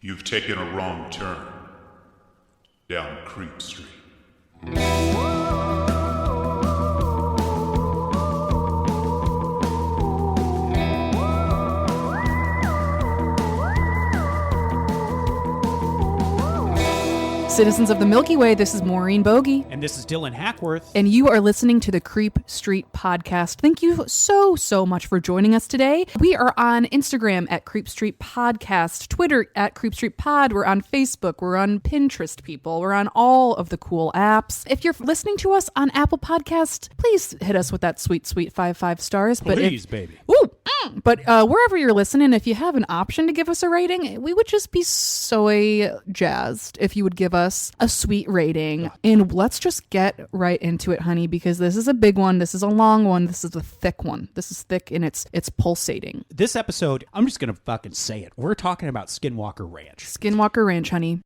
You've taken a wrong turn down Creep Street. Citizens of the Milky Way, this is Maureen Bogey. And this is Dylan Hackworth. And you are listening to the Creep Street Podcast. Thank you so much for joining us today. We are on Instagram at Creep Street Podcast, Twitter at Creep Street Pod. We're on Facebook. We're on Pinterest, people. We're on all of the cool apps. If you're listening to us on Apple Podcasts, please hit us with that sweet 5 stars. Please, baby. Ooh, but wherever you're listening, if you have an option to give us a rating, we would just be so jazzed if you would give us a sweet rating. Yeah. And let's just get right into it, honey, because this is a big one. This is a long one. This is a thick one. This is thick and it's pulsating. This episode, I'm just going to fucking say it. We're talking about Skinwalker Ranch. Skinwalker Ranch, honey.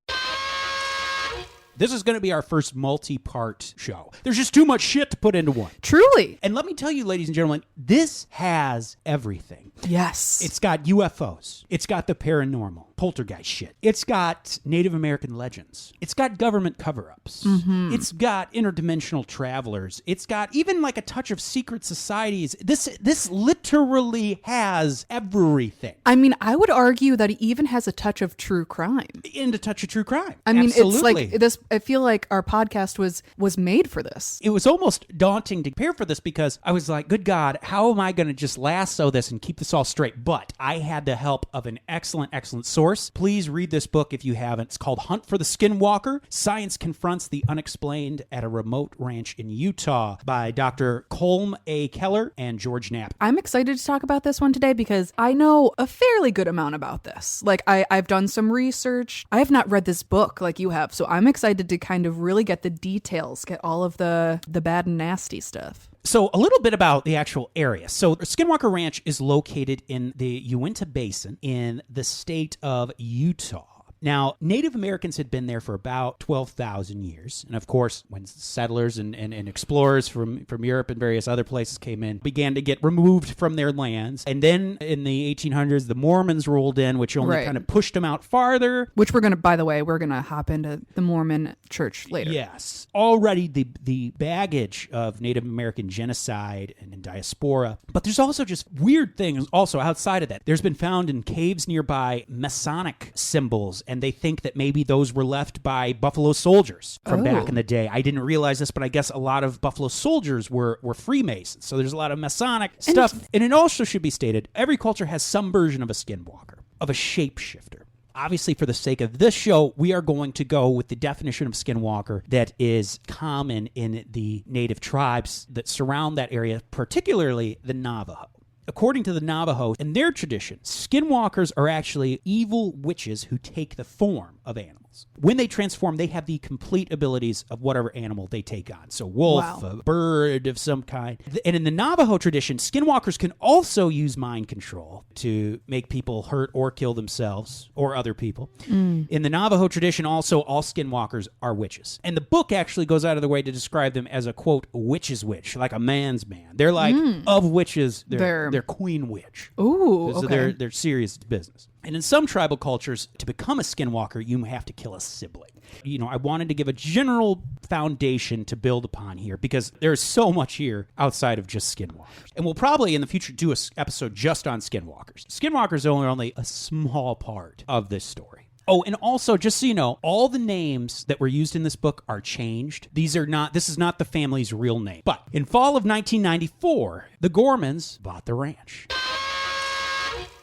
This is going to be our first multi-part show. There's just too much shit to put into one. Truly. And let me tell you, ladies and gentlemen, this has everything. Yes. It's got UFOs. It's got the paranormal, poltergeist shit. It's got Native American legends. It's got government cover-ups. Mm-hmm. It's got interdimensional travelers. It's got even like a touch of secret societies. This literally has everything. I mean, I would argue that it even has a touch of true crime. And a touch of true crime. I mean, absolutely. It's like this. I feel like our podcast was made for this. It was almost daunting to prepare for this because I was like, good God, how am I going to just lasso this and keep this all straight? But I had the help of an excellent source. Please read this book if you haven't. It's called Hunt for the Skinwalker. Science Confronts the Unexplained at a Remote Ranch in Utah by Dr. Colm A. Keller and George Knapp. I'm excited to talk about this one today because I know a fairly good amount about this. Like I've done some research. I have not read this book like you have, so I'm excited to kind of really get the details, get all of the bad and nasty stuff. So a little bit about the actual area. So Skinwalker Ranch is located in the Uinta Basin in the state of Utah. Now, Native Americans had been there for about 12,000 years. And of course, when settlers and explorers from Europe and various other places came in, began to get removed from their lands. And then in the 1800s, the Mormons rolled in, which only kind of pushed them out farther. Which we're going to hop into the Mormon church later. Yes. Already the baggage of Native American genocide and diaspora. But there's also just weird things also outside of that. There's been found in caves nearby Masonic symbols, and they think that maybe those were left by Buffalo Soldiers from back in the day. I didn't realize this, but I guess a lot of Buffalo Soldiers were Freemasons. So there's a lot of Masonic stuff. And it also should be stated, every culture has some version of a skinwalker, of a shapeshifter. Obviously, for the sake of this show, we are going to go with the definition of skinwalker that is common in the native tribes that surround that area, particularly the Navajo. According to the Navajo and their tradition, skinwalkers are actually evil witches who take the form of animals. When they transform, they have the complete abilities of whatever animal they take on. So wolf, a bird of some kind. And in the Navajo tradition, skinwalkers can also use mind control to make people hurt or kill themselves or other people. In the Navajo tradition, also, all skinwalkers are witches. And the book actually goes out of the way to describe them as a, quote, witch's witch, like a man's man. They're like, of witches, they're queen witch. Ooh, okay. So they're serious business. And in some tribal cultures, to become a skinwalker, you have to kill a sibling. You know, I wanted to give a general foundation to build upon here because there's so much here outside of just skinwalkers. And we'll probably in the future do an episode just on skinwalkers. Skinwalkers are only a small part of this story. Oh, and also, just so you know, all the names that were used in this book are changed. This is not the family's real name. But in fall of 1994, the Gormans bought the ranch.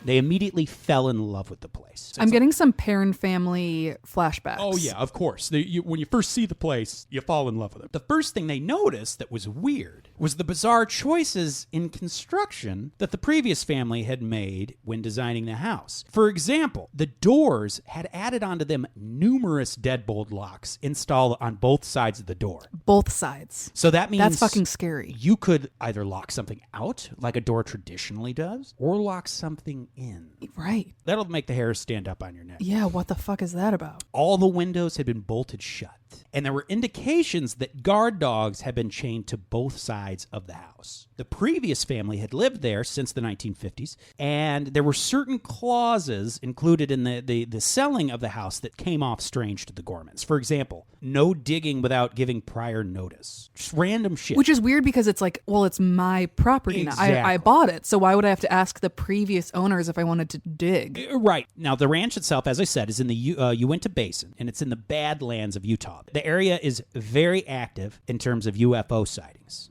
They immediately fell in love with the place. I'm getting some parent family flashbacks. Oh, yeah, of course. When you first see the place, you fall in love with it. The first thing they noticed that was weird was the bizarre choices in construction that the previous family had made when designing the house. For example, the doors had added onto them numerous deadbolt locks installed on both sides of the door. Both sides. So that means... That's fucking scary. You could either lock something out, like a door traditionally does, or lock something in. Right. That'll make the hairs stand up on your neck. Yeah, what the fuck is that about? All the windows had been bolted shut, and there were indications that guard dogs had been chained to both sides of the house. The previous family had lived there since the 1950s, and there were certain clauses included in the selling of the house that came off strange to the Gormans. For example, no digging without giving prior notice. Just random shit. Which is weird because it's like, well, it's my property now. Exactly. I bought it, so why would I have to ask the previous owners if I wanted to dig? Right. Now, the ranch itself, as I said, is in the Uinta Basin, and it's in the Badlands of Utah. The area is very active in terms of UFO sightings.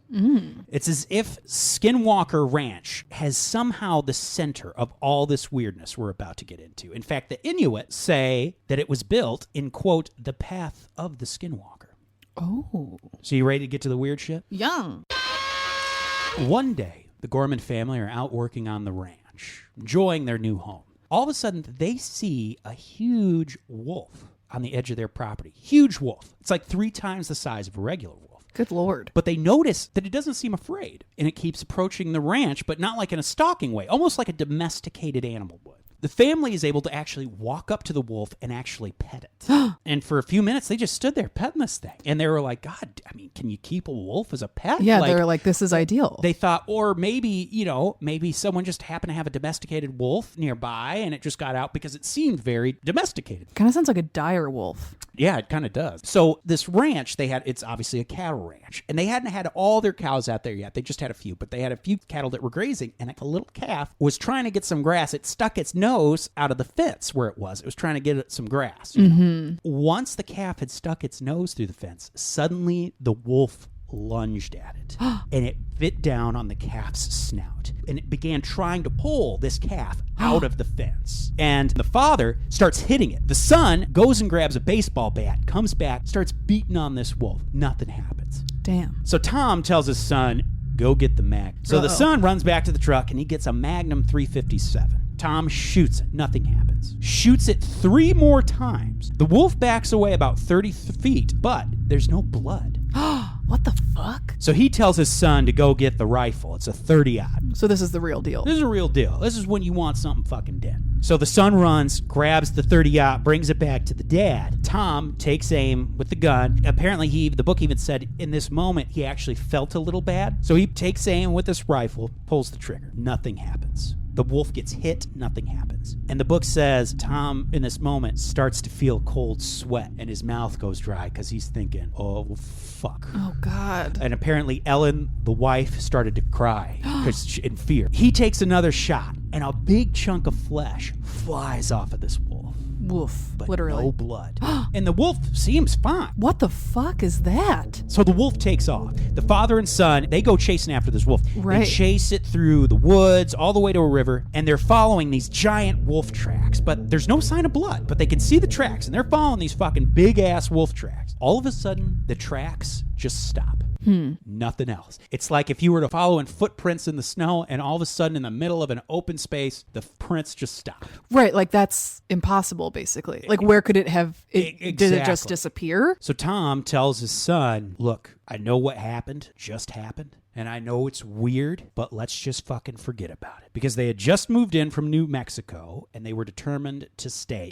It's as if Skinwalker Ranch has somehow the center of all this weirdness we're about to get into. In fact, the Inuit say that it was built in, quote, the path of the Skinwalker. Oh. So you ready to get to the weird shit? Young. One day, the Gorman family are out working on the ranch, enjoying their new home. All of a sudden, they see a huge wolf on the edge of their property. Huge wolf. It's like 3 times the size of a regular wolf. Good Lord. But they notice that it doesn't seem afraid, and it keeps approaching the ranch, but not like in a stalking way, almost like a domesticated animal would. The family is able to actually walk up to the wolf and actually pet it. And for a few minutes, they just stood there petting this thing. And they were like, God, I mean, can you keep a wolf as a pet? Yeah, they were like, this is ideal. They thought, or maybe, maybe someone just happened to have a domesticated wolf nearby, and it just got out because it seemed very domesticated. Kind of sounds like a dire wolf. Yeah, it kind of does. So this ranch, it's obviously a cattle ranch, and they hadn't had all their cows out there yet. They just had a few, but they had a few cattle that were grazing, and a little calf was trying to get some grass. It stuck its nose out of the fence where it was. It was trying to get it some grass. Once the calf had stuck its nose through the fence, suddenly the wolf lunged at it, and it bit down on the calf's snout, and it began trying to pull this calf out of the fence. And the father starts hitting it. The son goes and grabs a baseball bat, comes back, starts beating on this wolf. Nothing happens. Damn. So Tom tells his son, go get the Magnum. So the son runs back to the truck, and he gets a Magnum 357. Tom shoots it. Nothing happens. Shoots it 3 more times. The wolf backs away about 30 feet, but there's no blood. What the fuck? So he tells his son to go get the rifle. It's a 30-aught. So this is the real deal. This is a real deal. This is when you want something fucking dead. So the son runs, grabs the 30-aught, brings it back to the dad. Tom takes aim with the gun. Apparently, the book even said in this moment, he actually felt a little bad. So he takes aim with this rifle, pulls the trigger. Nothing happens. The wolf gets hit, nothing happens. And the book says Tom, in this moment, starts to feel cold sweat, and his mouth goes dry because he's thinking, oh, fuck. Oh, God. And apparently Ellen, the wife, started to cry in fear. He takes another shot, and a big chunk of flesh flies off of this wolf. Wolf, But literally. no blood. And the wolf seems fine. What the fuck is that? So the wolf takes off. The father and son, they go chasing after this wolf. Right. They chase it through the woods all the way to a river, and they're following these giant wolf tracks. But there's no sign of blood, but they can see the tracks, and they're following these fucking big-ass wolf tracks. All of a sudden, the tracks just stop. Nothing else. It's like if you were to follow in footprints in the snow, and all of a sudden in the middle of an open space, the prints just stop. Right, like that's impossible, basically. Like where could it have, did it just Exactly. disappear? So Tom tells his son, look, I know what happened, just happened, and I know it's weird, but let's just fucking forget about it. Because they had just moved in from New Mexico, and they were determined to stay.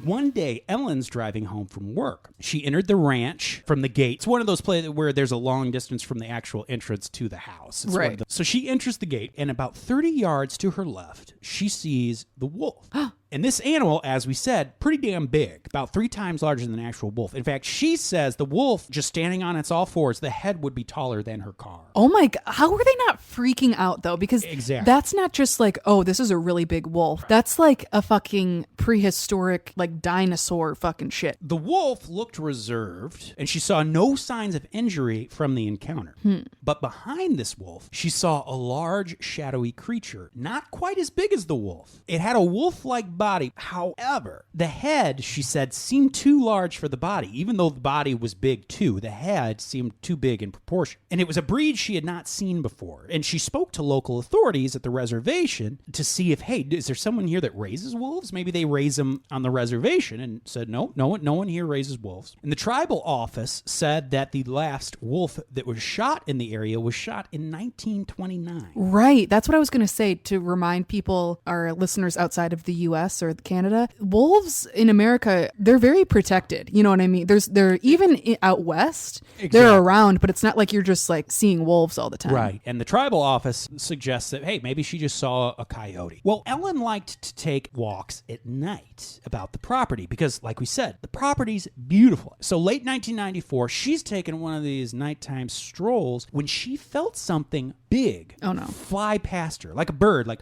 One day, Ellen's driving home from work. She entered the ranch from the gate. It's one of those places where there's a long distance from the actual entrance to the house. It's Right. So she enters the gate, and about 30 yards to her left, she sees the wolf. And this animal, as we said, pretty damn big, about 3 times larger than an actual wolf. In fact, she says the wolf, just standing on its all fours, the head would be taller than her car. Oh my God. How are they not freaking out though? Because Exactly. that's not just like, oh, this is a really big wolf. That's like a fucking prehistoric, like dinosaur fucking shit. The wolf looked reserved, and she saw no signs of injury from the encounter. But behind this wolf, she saw a large, shadowy creature, not quite as big as the wolf. It had a wolf-like body. However, the head, she said, seemed too large for the body. Even though the body was big too, the head seemed too big in proportion. And it was a breed she had not seen before. And she spoke to local authorities at the reservation to see if, hey, is there someone here that raises wolves? Maybe they raise them on the reservation. And said, no one here raises wolves. And the tribal office said that the last wolf that was shot in the area was shot in 1929. Right. That's what I was going to say to remind people, our listeners outside of the US or Canada. Wolves in America, they're very protected. You know what I mean? They're even out west, they're around, but it's not like you're just like seeing wolves all the time. Right. And the tribal office suggests that, hey, maybe she just saw a coyote. Well, Ellen liked to take walks at night about the property because, like we said, the property's beautiful. So late 1994, she's taking one of these nighttime strolls when she felt something big fly past her, like a bird, like...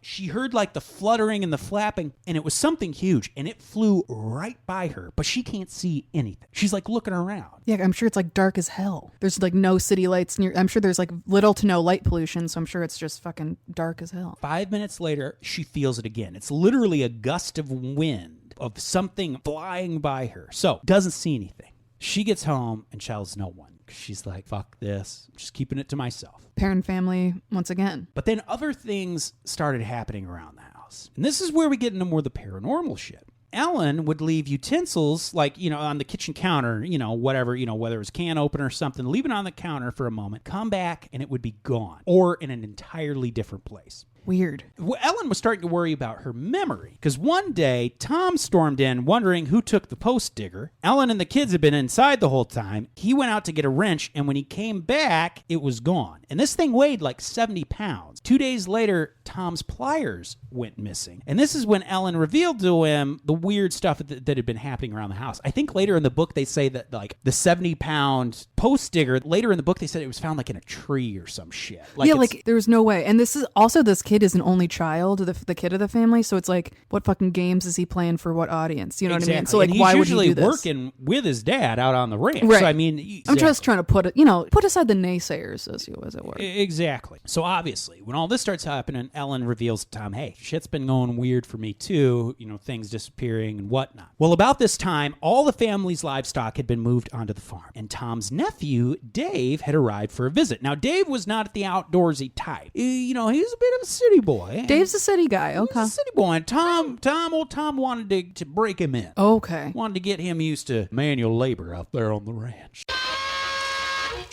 She heard like the fluttering and the flapping, and it was something huge, and it flew right by her, but she can't see anything. She's like looking around. Yeah, I'm sure it's like dark as hell. There's like no city lights near. I'm sure there's like little to no light pollution, so I'm sure it's just fucking dark as hell. 5 minutes later, she feels it again. It's literally a gust of wind of something flying by her. So, doesn't see anything. She gets home and tells no one. She's like, fuck this. I'm just keeping it to myself. Parent family once again. But then other things started happening around the house. And this is where we get into more of the paranormal shit. Ellen would leave utensils, like, on the kitchen counter, whatever, whether it was can opener or something, leave it on the counter for a moment, come back, and it would be gone. Or in an entirely different place. Weird. Well, Ellen was starting to worry about her memory because one day Tom stormed in wondering who took the post digger. Ellen and the kids had been inside the whole time. He went out to get a wrench, and when he came back, it was gone. And this thing weighed like 70 pounds. 2 days later, Tom's pliers went missing. And this is when Ellen revealed to him the weird stuff that had been happening around the house. I think later in the book they say that like the 70-pound post digger, later in the book they said it was found like in a tree or some shit. Like there was no way. And this is also this kid is an only child, the kid of the family, so it's like, what fucking games is he playing for what audience? You know what I mean? So like, why would he do this? He's usually working with his dad out on the ranch. Right. So I mean, I'm just trying to put aside the naysayers, as it were. Exactly. So obviously, when all this starts happening, Ellen reveals to Tom, hey, shit's been going weird for me too, things disappearing and whatnot. Well, about this time, all the family's livestock had been moved onto the farm, and Tom's nephew, Dave, had arrived for a visit. Now, Dave was not the outdoorsy type. He was a bit of a city boy. Dave's a city guy. Okay. He's a city boy. And old Tom wanted to break him in. Okay. Wanted to get him used to manual labor out there on the ranch.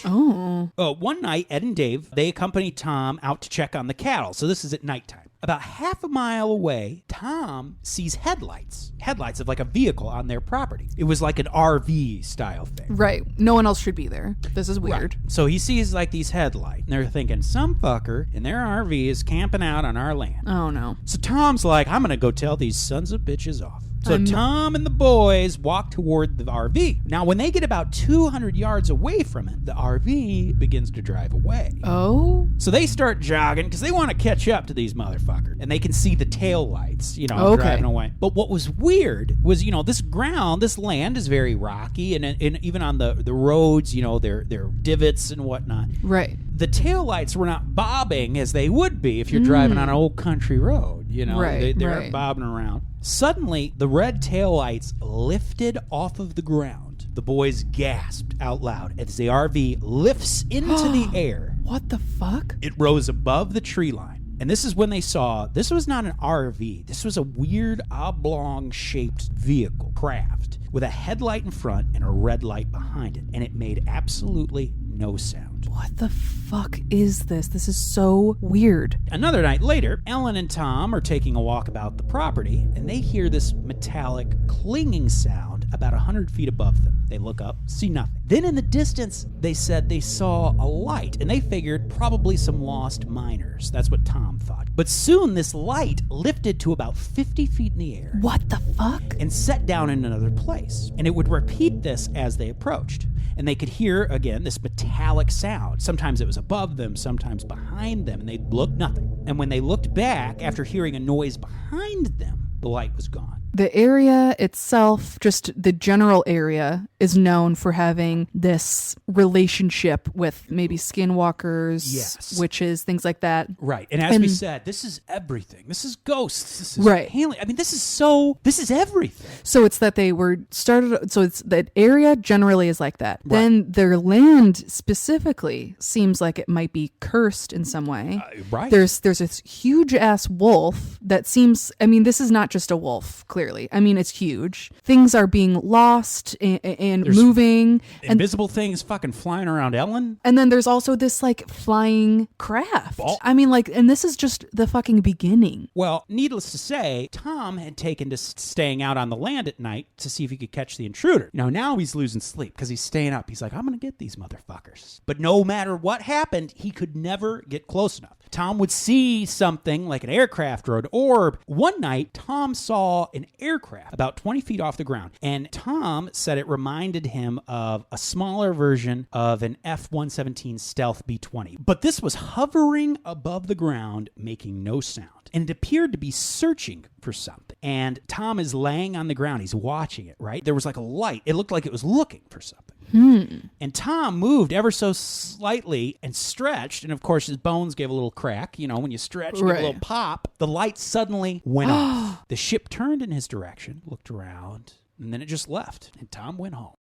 Oh. One night, Ed and Dave, they accompanied Tom out to check on the cattle. So this is at nighttime. About half a mile away, Tom sees headlights of like a vehicle on their property. It was like an RV style thing. Right. No one else should be there. This is weird. Right. So he sees like these headlights, and they're thinking some fucker in their RV is camping out on our land. Oh, no. So Tom's like, I'm going to go tell these sons of bitches off. So Tom and the boys walk toward the RV. Now, when they get about 200 yards away from it, the RV begins to drive away. Oh? So they start jogging because they want to catch up to these motherfuckers. And they can see the tail lights, driving away. But what was weird was, this land is very rocky. And even on the roads, there are divots and whatnot. Right. The taillights were not bobbing as they would be if you're driving on an old country road. Right, They're bobbing around. Suddenly, the red taillights lifted off of the ground. The boys gasped out loud as the RV lifts into the air. What the fuck? It rose above the tree line. And this is when they saw, this was not an RV. This was a weird oblong-shaped vehicle, craft, with a headlight in front and a red light behind it. And it made absolutely no sound. What the fuck is this? This is so weird. Another night later, Ellen and Tom are taking a walk about the property, and they hear this metallic clinging sound about 100 feet above them. They look up, see nothing. Then in the distance, they said they saw a light, and they figured probably some lost miners. That's what Tom thought. But soon this light lifted to about 50 feet in the air. What the fuck? And set down in another place. And it would repeat this as they approached. And they could hear, again, this metallic sound. Sometimes it was above them, sometimes behind them, and they'd look, nothing. And when they looked back, after hearing a noise behind them, the light was gone. The area itself, just the general area, is known for having this relationship with maybe skinwalkers, Yes. witches, things like that. Right. And as we said, this is everything. This is ghosts. This is Right. alien. I mean, this is everything. So it's that they were started, so it's that area generally is like that. Right. Then their land specifically seems like it might be cursed in some way. Right. There's this huge ass wolf that seems, I mean, this is not just a wolf, clearly. I mean, it's huge. Things are being lost and moving. Invisible things fucking flying around Ellen. And then there's also this like flying craft. Oh. I mean, like, and this is just the fucking beginning. Well, needless to say, Tom had taken to staying out on the land at night to see if he could catch the intruder. Now he's losing sleep because he's staying up. He's like, I'm going to get these motherfuckers. But no matter what happened, he could never get close enough. Tom would see something like an aircraft or an orb. One night, Tom saw an aircraft about 20 feet off the ground. And Tom said it reminded him of a smaller version of an F-117 Stealth B-20. But this was hovering above the ground, making no sound. And it appeared to be searching for something. And Tom is laying on the ground. He's watching it, right? There was like a light. It looked like it was looking for something. And Tom moved ever so slightly and stretched. And of course, his bones gave a little crack. You know, when you stretch, you get a little pop. The light suddenly went off. The ship turned in his direction, looked around, and then it just left. And Tom went home.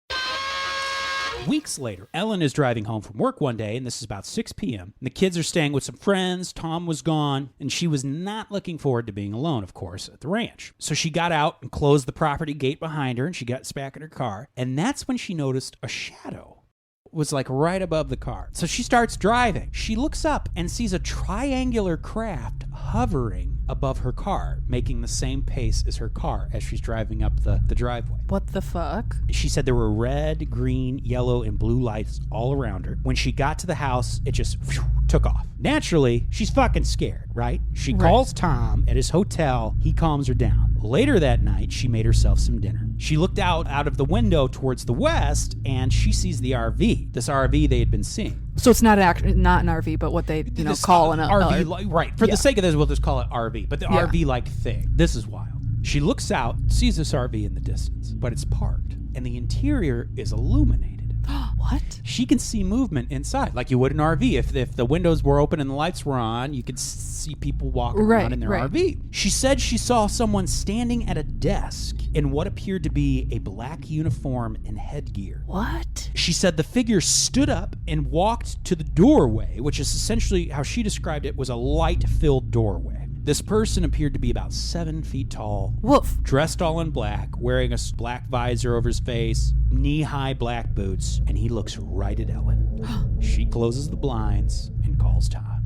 Weeks later, Ellen is driving home from work one day, and this is about 6 p.m. And the kids are staying with some friends. Tom was gone, and she was not looking forward to being alone, of course, at the ranch. So she got out and closed the property gate behind her, and she got back in her car. And that's when she noticed a shadow was like right above the car. So she starts driving. She looks up and sees a triangular craft hovering above her car, making the same pace as her car as she's driving up the driveway. What the fuck? She said there were red, green, yellow, and blue lights all around her. When she got to the house, it just took off. Naturally, she's fucking scared, right? She calls Tom at his hotel. He calms her down. Later that night, she made herself some dinner. She looked out of the window towards the west, and she sees the RV. This RV they had been seeing. So it's not not an RV, but what they call an RV. Right. For the sake of this, we'll just call it RV. But the RV-like thing. This is wild. She looks out, sees this RV in the distance, but it's parked, and the interior is illuminated. What? She can see movement inside, like you would an RV. If the windows were open and the lights were on, you could see people walking around in their RV. She said she saw someone standing at a desk in what appeared to be a black uniform and headgear. What? She said the figure stood up and walked to the doorway, which is essentially how she described it, was a light-filled doorway. This person appeared to be about 7 feet tall. Woof. Dressed all in black, wearing a black visor over his face, knee-high black boots, and he looks right at Ellen. She closes the blinds and calls Tom.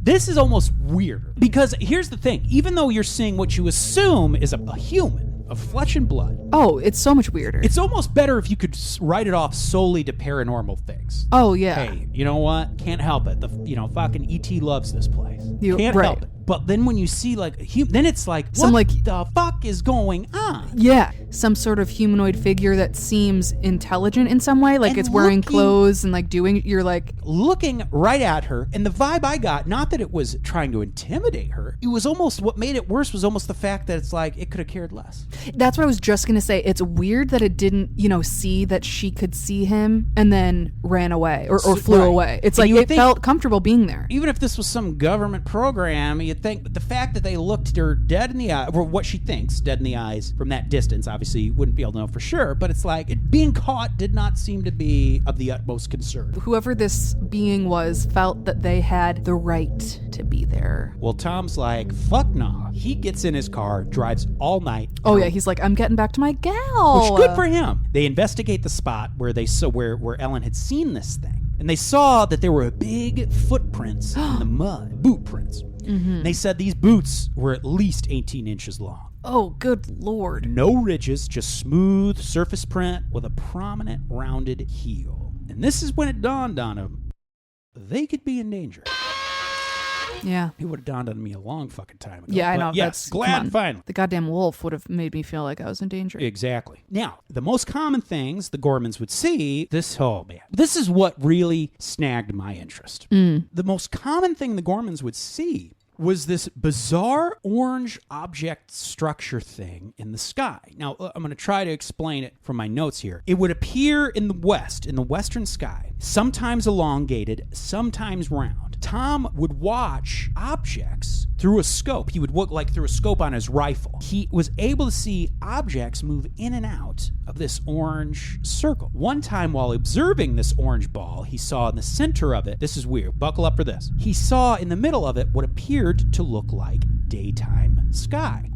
This is almost weirder, because here's the thing. Even though you're seeing what you assume is a human, of flesh and blood. Oh, it's so much weirder. It's almost better if you could write it off solely to paranormal things. Oh, yeah. Hey, you know what? Can't help it. Fucking E.T. loves this place. Can't help it. But then when you see then it's like, what the fuck is going on? Yeah, some sort of humanoid figure that seems intelligent in some way, like it's wearing clothes and you're like looking right at her. And the vibe I got, not that it was trying to intimidate her, it was almost, what made it worse was almost the fact that it's like it could have cared less. That's what I was just gonna say. It's weird that it didn't, see that she could see him and then ran away or flew away. It's like it felt comfortable being there. Even if this was some government program, you'd think, but the fact that they looked her dead in the eye, or what she thinks dead in the eyes from that distance, obviously you wouldn't be able to know for sure, but it's like being caught did not seem to be of the utmost concern. Whoever this being was felt that they had the right to be there. Well, Tom's like, fuck nah. He gets in his car, drives all night. Oh yeah, he's like, I'm getting back to my gal. Which, good for him. They investigate the spot where they saw where Ellen had seen this thing. And they saw that there were big footprints in the mud, boot prints. Mm-hmm. They said these boots were at least 18 inches long. Oh, good Lord. No ridges, just smooth surface print with a prominent rounded heel. And this is when it dawned on him, they could be in danger. Yeah. It would have dawned on me a long fucking time ago. Yeah, I know. Yes, glad finally. The goddamn wolf would have made me feel like I was in danger. Exactly. Now, the most common things the Gormans would see, this is what really snagged my interest. The most common thing the Gormans would see was this bizarre orange object structure thing in the sky. Now, I'm going to try to explain it from my notes here. It would appear in the western sky, sometimes elongated, sometimes round. Tom would watch objects through a scope. He would look like through a scope on his rifle. He was able to see objects move in and out of this orange circle. One time while observing this orange ball, he saw in the center of it, this is weird, buckle up for this, he saw in the middle of it what appeared to look like daytime sky.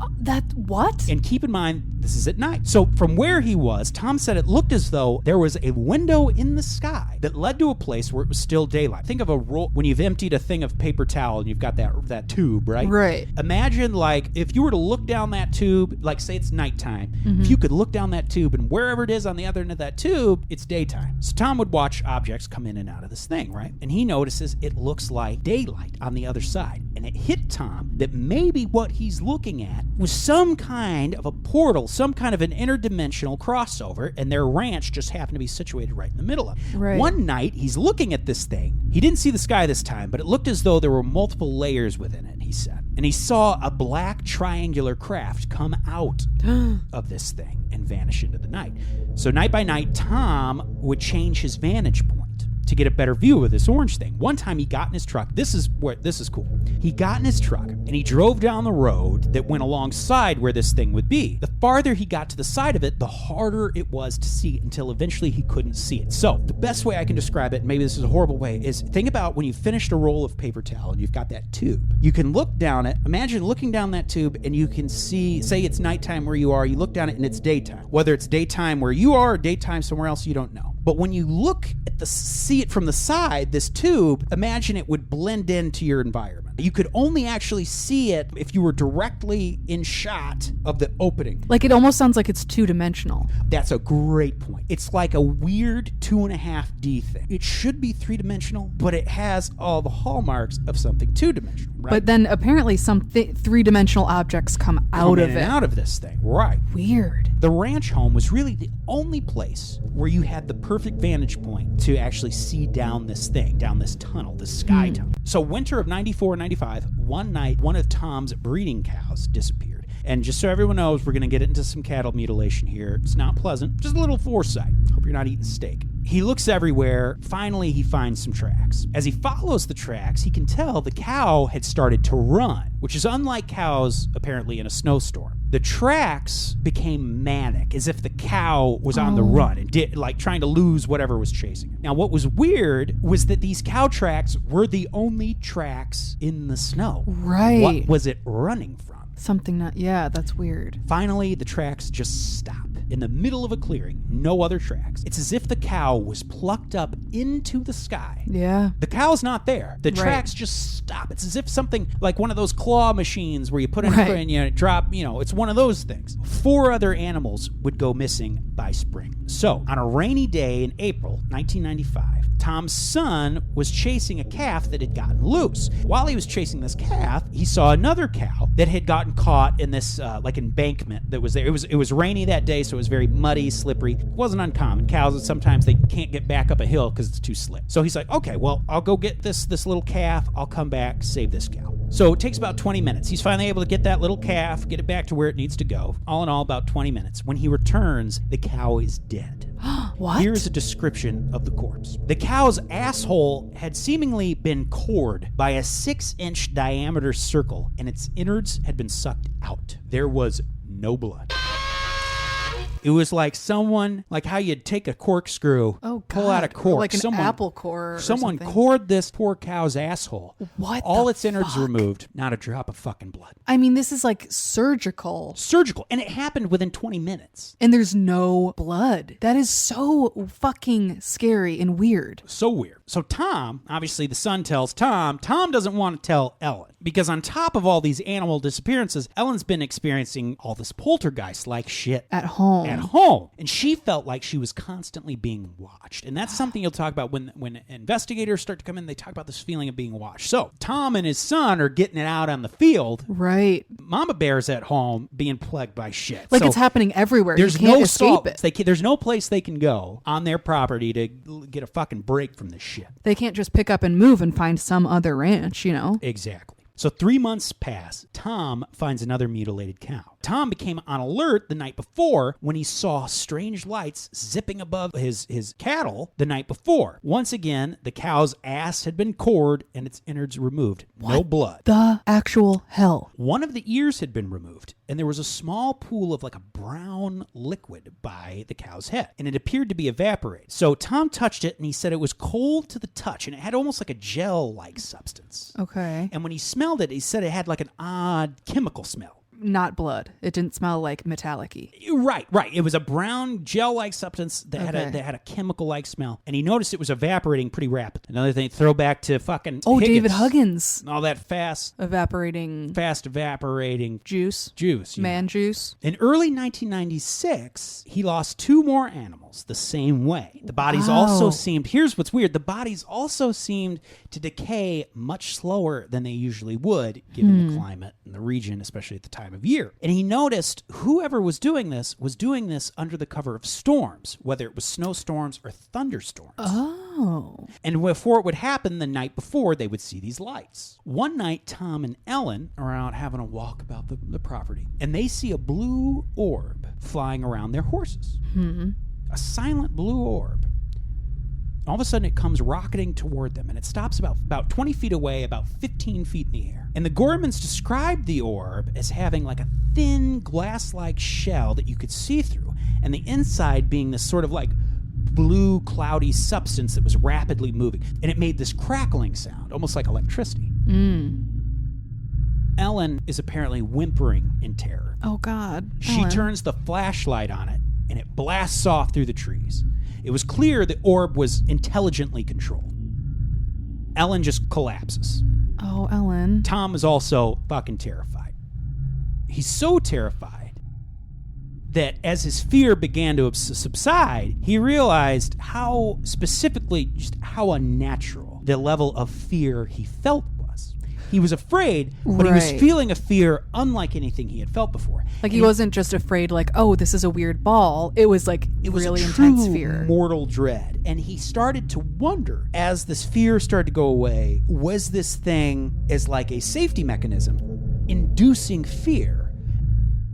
What? And keep in mind, this is at night. So from where he was, Tom said it looked as though there was a window in the sky that led to a place where it was still daylight. Think of a roll, when you've emptied a thing of paper towel and you've got that tube, right? Right. Imagine like if you were to look down that tube, like say it's nighttime, if you could look down that tube and wherever it is on the other end of that tube, it's daytime. So Tom would watch objects come in and out of this thing, right? And he notices it looks like daylight on the other side. And it hit Tom that maybe what he's looking at was some kind of a portal, some kind of an interdimensional crossover, and their ranch just happened to be situated right in the middle of it. Right. One night, he's looking at this thing. He didn't see the sky this time, but it looked as though there were multiple layers within it, he said. And he saw a black triangular craft come out of this thing and vanish into the night. So night by night, Tom would change his vantage point to get a better view of this orange thing. One time he got in his truck. This is cool. He got in his truck and he drove down the road that went alongside where this thing would be. The farther he got to the side of it, the harder it was to see until eventually he couldn't see it. So the best way I can describe it, maybe this is a horrible way, is think about when you finished a roll of paper towel and you've got that tube. You can look down it. Imagine looking down that tube and you can see, say it's nighttime where you are, you look down it and it's daytime. Whether it's daytime where you are or daytime somewhere else, you don't know. But when you look at see it from the side, this tube, imagine it would blend into your environment. You could only actually see it if you were directly in shot of the opening. Like it almost sounds like it's two-dimensional. That's a great point. It's like a weird 2.5D thing. It should be 3-dimensional, but it has all the hallmarks of something 2-dimensional, right? But then apparently some 3-dimensional objects come out of it. Out of this thing, right. Weird. The ranch home was really the only place where you had the perfect vantage point to actually see down this thing, down this tunnel, this sky tunnel. So winter of 94, 95, one night, one of Tom's breeding cows disappeared. And just so everyone knows, we're going to get into some cattle mutilation here. It's not pleasant, just a little foresight. Hope you're not eating steak. He looks everywhere. Finally, he finds some tracks. As he follows the tracks, he can tell the cow had started to run, which is unlike cows, apparently, in a snowstorm. The tracks became manic, as if the cow was on the run and like trying to lose whatever was chasing it. Now, what was weird was that these cow tracks were the only tracks in the snow. Right. What was it running from? Something not, yeah, that's weird. Finally, the tracks just stop. In the middle of a clearing, no other tracks. It's as if the cow was plucked up into the sky. Yeah. The cow's not there. The tracks just stop. It's as if something like one of those claw machines where you put it in and you drop, it's one of those things. 4 other animals would go missing by spring. So, on a rainy day in April 1995, Tom's son was chasing a calf that had gotten loose. While he was chasing this calf, he saw another cow that had gotten caught in this like embankment that was there. It was rainy that day, so it was very muddy, slippery. It wasn't uncommon. Cows, sometimes they can't get back up a hill because it's too slick. So he's like, okay, well, I'll go get this little calf. I'll come back, save this cow. So it takes about 20 minutes. He's finally able to get that little calf, get it back to where it needs to go. All in all, about 20 minutes. When he returns, the cow is dead. What? Here's a description of the corpse. The cow's asshole had seemingly been cored by a 6-inch diameter circle, and its innards had been sucked out. There was no blood. It was like someone, like how you'd take a corkscrew, pull out a cork. Like an apple core or someone something. cored this poor cow's asshole. What All the its innards fuck? removed. Not a drop of fucking blood. I mean, this is like surgical. Surgical. And it happened within 20 minutes. And there's no blood. That is so fucking scary and weird. So weird. So Tom, obviously the son tells Tom. Tom doesn't want to tell Ellen. Because on top of all these animal disappearances, Ellen's been experiencing all this poltergeist-like shit. At home. And she felt like she was constantly being watched. And that's something you'll talk about when investigators start to come in. They talk about this feeling of being watched. So Tom and his son are getting it out on the field. Right. Mama Bear's at home being plagued by shit. Like so it's happening everywhere. There's you can't no escape it. There's no place they can go on their property to get a fucking break from this shit. They can't just pick up and move and find some other ranch, Exactly. So 3 months pass. Tom finds another mutilated cow. Tom became on alert the night before when he saw strange lights zipping above his cattle the night before. Once again, the cow's ass had been cored and its innards removed. No blood. The actual hell. One of the ears had been removed, and there was a small pool of like a brown liquid by the cow's head, and it appeared to be evaporated. So Tom touched it, and he said it was cold to the touch, and it had almost like a gel-like substance. Okay. And when he smelled it, he said it had like an odd chemical smell. Not blood. It didn't smell like metallic-y. Right. It was a brown gel-like substance that had a chemical-like smell, and he noticed it was evaporating pretty rapidly. Another thing, throwback to fucking Higgins. David Huggins. All that fast evaporating juice. Man juice. In early 1996, he lost 2 more animals the same way. The bodies also seemed, here's what's weird, the bodies also seemed to decay much slower than they usually would, given the climate and the region, especially at the time of year. And he noticed whoever was doing this under the cover of storms, whether it was snowstorms or thunderstorms. Oh. And before it would happen, the night before, they would see these lights. One night, Tom and Ellen are out having a walk about the property, and they see a blue orb flying around their horses. A silent blue orb. All of a sudden, it comes rocketing toward them, and it stops about 20 feet away, about 15 feet in the air. And the Gormans described the orb as having like a thin glass-like shell that you could see through, and the inside being this sort of like blue, cloudy substance that was rapidly moving. And it made this crackling sound, almost like electricity. Ellen is apparently whimpering in terror. Oh, God. She turns the flashlight on it, and it blasts off through the trees. It was clear the orb was intelligently controlled. Ellen just collapses. Oh, Ellen. Tom is also fucking terrified. He's so terrified that as his fear began to subside, he realized how specifically, just how unnatural the level of fear he felt was. He was afraid, but he was feeling a fear unlike anything he had felt before. Like he wasn't just afraid like, oh, this is a weird ball. It was like really intense fear. Mortal dread. And he started to wonder, as this fear started to go away, was this thing as like a safety mechanism inducing fear?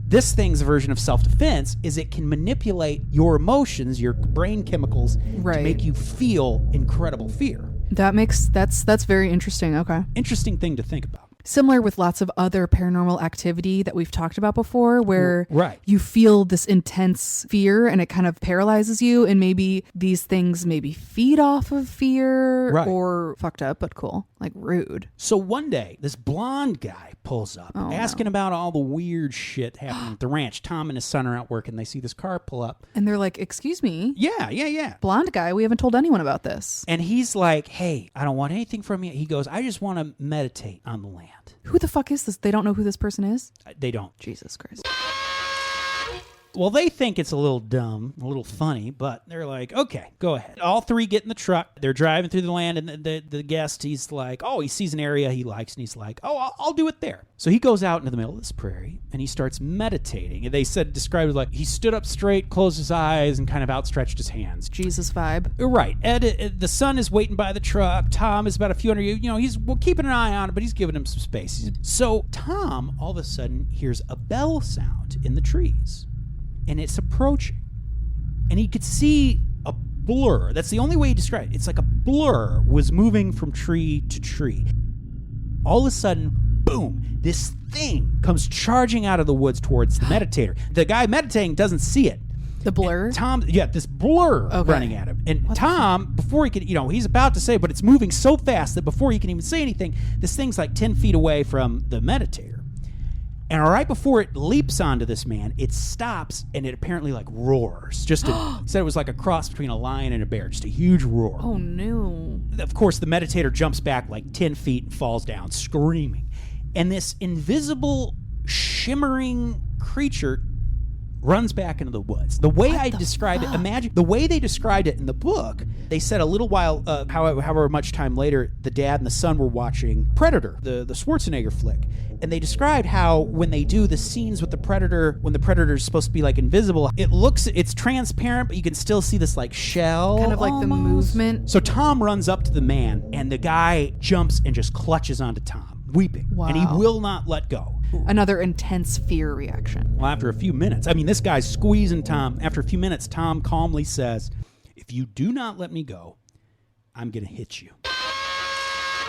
This thing's version of self-defense is it can manipulate your emotions, your brain chemicals, to make you feel incredible fear. That's very interesting. Okay. Interesting thing to think about. Similar with lots of other paranormal activity that we've talked about before, where you feel this intense fear and it kind of paralyzes you, and maybe these things maybe feed off of fear or fucked up, but cool, like rude. So one day, this blonde guy pulls up asking about all the weird shit happening at the ranch. Tom and his son are out working. They see this car pull up. And they're like, excuse me? Yeah. Blonde guy, we haven't told anyone about this. And he's like, hey, I don't want anything from you. He goes, I just want to meditate on the land. Who the fuck is this? They don't know who this person is? They don't. Jesus Christ. Well, they think it's a little dumb, a little funny, but they're like, okay, go ahead. All 3 get in the truck. They're driving through the land, and the guest, he's like, he sees an area he likes, and he's like, I'll do it there. So he goes out into the middle of this prairie, and he starts meditating. And they described it like he stood up straight, closed his eyes, and kind of outstretched his hands. Jesus vibe. Right. Ed, the son is waiting by the truck. Tom is about a few hundred, he's keeping an eye on it, but he's giving him some space. So Tom, all of a sudden, hears a bell sound in the trees. And it's approaching. And he could see a blur. That's the only way he described it. It's like a blur was moving from tree to tree. All of a sudden, boom, this thing comes charging out of the woods towards the meditator. The guy meditating doesn't see it. The blur? And Tom, this blur running at him. And Tom, before he could, he's about to say, but it's moving so fast that before he can even say anything, this thing's like 10 feet away from the meditator. And right before it leaps onto this man, it stops and it apparently like roars. Said it was like a cross between a lion and a bear, just a huge roar. Oh no. Of course, the meditator jumps back like 10 feet and falls down screaming. And this invisible, shimmering creature runs back into the woods. The way I described it, imagine the way they described it in the book. They said a little while, however much time later, the dad and the son were watching Predator, the Schwarzenegger flick. And they described how when they do the scenes with the Predator, when the Predator is supposed to be like invisible, it's transparent, but you can still see this like shell. Kind of like almost. The movement. So Tom runs up to the man, and the guy jumps and just clutches onto Tom. weeping. And he Wow. will not let go. Another intense fear reaction. Well, after a few minutes, I mean, this guy's squeezing Tom. After a few minutes, Tom calmly says, "If you do not let me go, I'm going to hit you."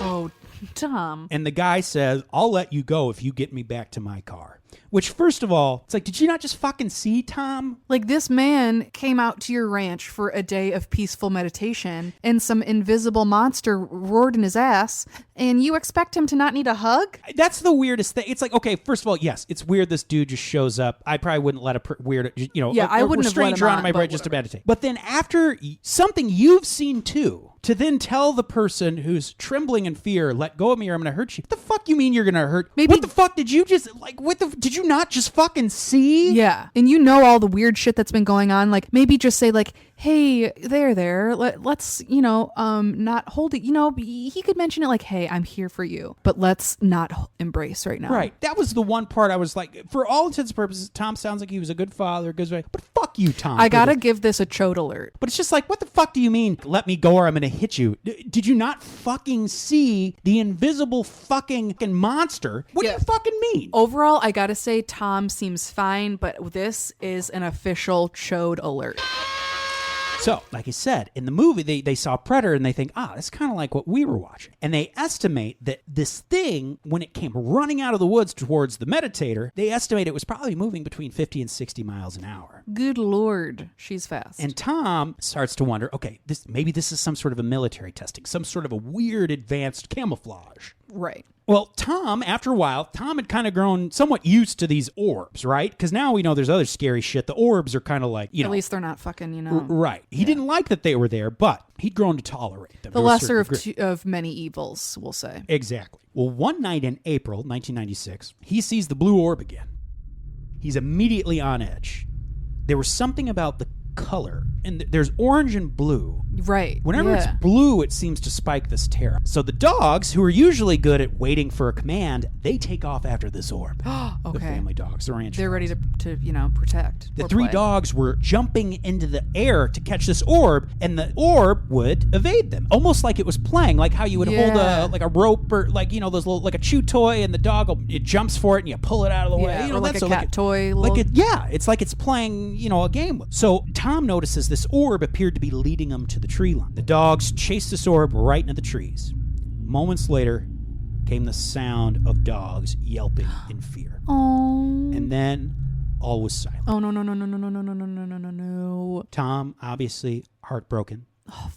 Oh, Tom. And the guy says, "I'll let you go if you get me back to my car." Which, first of all, it's like, did you not just fucking see, Tom? Like, this man came out to your ranch for a day of peaceful meditation, and some invisible monster roared in his ass, and you expect him to not need a hug? That's the weirdest thing. It's like, okay, first of all, yes, it's weird this dude just shows up. I probably wouldn't let a I wouldn't have let him stranger on, on my but bread just to whatever. meditate. But then after something you've seen too, to then tell the person who's trembling in fear, "Let go of me or I'm going to hurt you." What the fuck you mean you're going to hurt? Maybe- What the fuck did you just, like, did you not just fucking see? Yeah. And you know all the weird shit that's been going on. Like, maybe just say, like, "Hey, there. Let's, not hold it." He could mention it like, "Hey, I'm here for you, but let's not embrace right now." Right. That was the one part I was like, for all intents and purposes, Tom sounds like he was a good father, but fuck you, Tom. I gotta give this a chode alert. But it's just like, what the fuck do you mean, "Let me go or I'm going to hit you"? Did you not fucking see the invisible fucking monster? What do Yeah. you fucking mean? Overall, I gotta say, Tom seems fine, but this is an official chode alert. So, like I said, in the movie, they saw Predator and they think, that's kind of like what we were watching. And they estimate that this thing, when it came running out of the woods towards the meditator, they estimate it was probably moving between 50 and 60 miles an hour. Good Lord, she's fast. And Tom starts to wonder, okay, maybe this is some sort of a military testing, some sort of a weird advanced camouflage. Right. Well, Tom, after a while, Tom had kind of grown somewhat used to these orbs, right? Because now we know there's other scary shit. The orbs are kind of like, At least they're not fucking, Right. He didn't like that they were there, but he'd grown to tolerate them. the to a lesser certain degree. of many evils, we'll say. Exactly. Well, one night in April 1996, he sees the blue orb again. He's immediately on edge. There was something about the color, and there's orange and blue. Right. Whenever it's blue, it seems to spike this terror. So the dogs, who are usually good at waiting for a command, they take off after this orb. Okay. The family dogs, the ranch They're dogs. ready to protect. The or three play. dogs were jumping into the air to catch this orb, and the orb would evade them, almost like it was playing, like how you would hold a rope or those little, like a chew toy, and the dog it jumps for it and you pull it out of the way. Or like that's a cat toy. it's like it's playing a game. So Tom notices this orb appeared to be leading him to the tree line. The dogs chased this orb right into the trees. Moments later came the sound of dogs yelping in fear. Oh. And then all was silent. Oh, no. Tom, obviously heartbroken,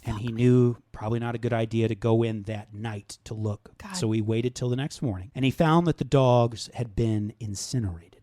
and he knew probably not a good idea to go in that night to look. God. So he waited till the next morning, and he found that the dogs had been incinerated.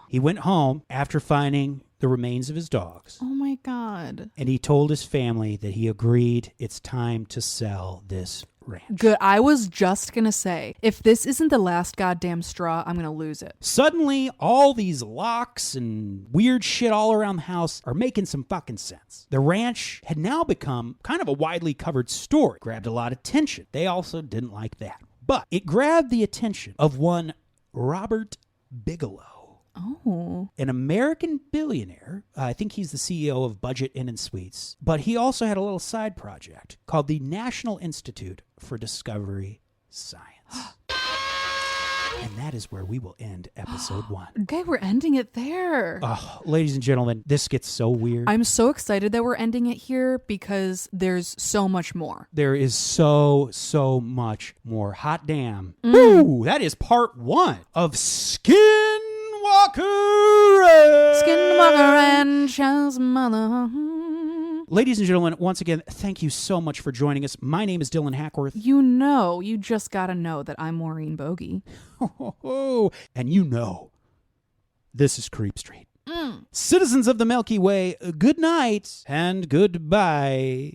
He went home after finding the remains of his dogs, Oh, my God. and he told his family that he agreed it's time to sell this ranch. Good. I was just going to say, if this isn't the last goddamn straw, I'm going to lose it. Suddenly, all these locks and weird shit all around the house are making some fucking sense. The ranch had now become kind of a widely covered story. Grabbed a lot of attention. They also didn't like that. But it grabbed the attention of one Robert Bigelow. Oh. An American billionaire. I think he's the CEO of Budget Inn and Suites. But he also had a little side project called the National Institute for Discovery Science. And that is where we will end episode 1. Okay, we're ending it there. Oh, ladies and gentlemen, this gets so weird. I'm so excited that we're ending it here because there's so much more. There is so much more. Hot damn. Ooh, that is part 1 of Skinwalker. Skinwalker and Shell's mother. Ladies and gentlemen, once again, thank you so much for joining us. My name is Dylan Hackworth. You just gotta know that I'm Maureen Bogey. And this is Creep Street. Citizens of the Milky Way, good night and goodbye.